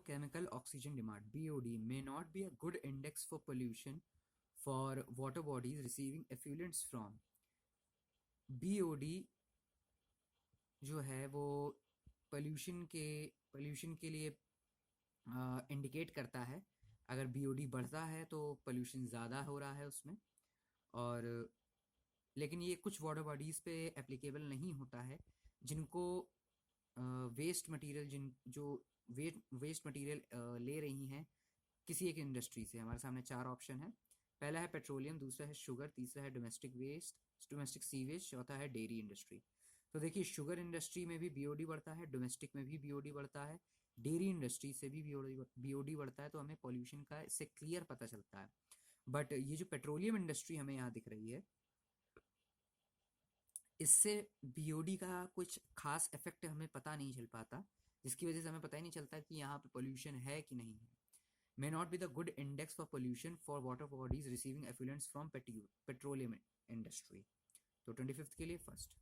Chemical oxygen demand BOD may not be a good index for pollution for water bodies receiving effluents from. BOD जो है वो pollution के लिए indicate करता है। अगर BOD बढ़ता है तो पोल्यूशन ज़्यादा हो रहा है उसमें। और लेकिन ये कुछ वाटर बॉडीज़ पे एप्लीकेबल नहीं होता है जिनको वेस्ट मटेरियल वेस्ट मटेरियल ले रही हैं किसी एक इंडस्ट्री से। हमारे सामने 4 ऑप्शन है। पहला है पेट्रोलियम, दूसरा है शुगर, तीसरा है डोमेस्टिक सीवेज, चौथा है डेयरी इंडस्ट्री। तो देखिए, शुगर इंडस्ट्री में भी BOD बढ़ता है, डोमेस्टिक में भी BOD बढ़ता है, डेयरी इंडस्ट्री से भी BOD बढ़ता है। तो हमें पॉल्यूशन का इससे क्लियर पता चलता है। बट ये जो पेट्रोलियम इंडस्ट्री हमें यहाँ दिख रही है, इससे BOD का कुछ खास इफेक्ट हमें पता नहीं चल पाता, जिसकी वजह से हमें पता ही नहीं चलता कि यहाँ पे पोल्यूशन है कि नहीं है। May not be the good index for pollution for water bodies receiving effluents from petroleum industry. तो 25th के लिए फर्स्ट।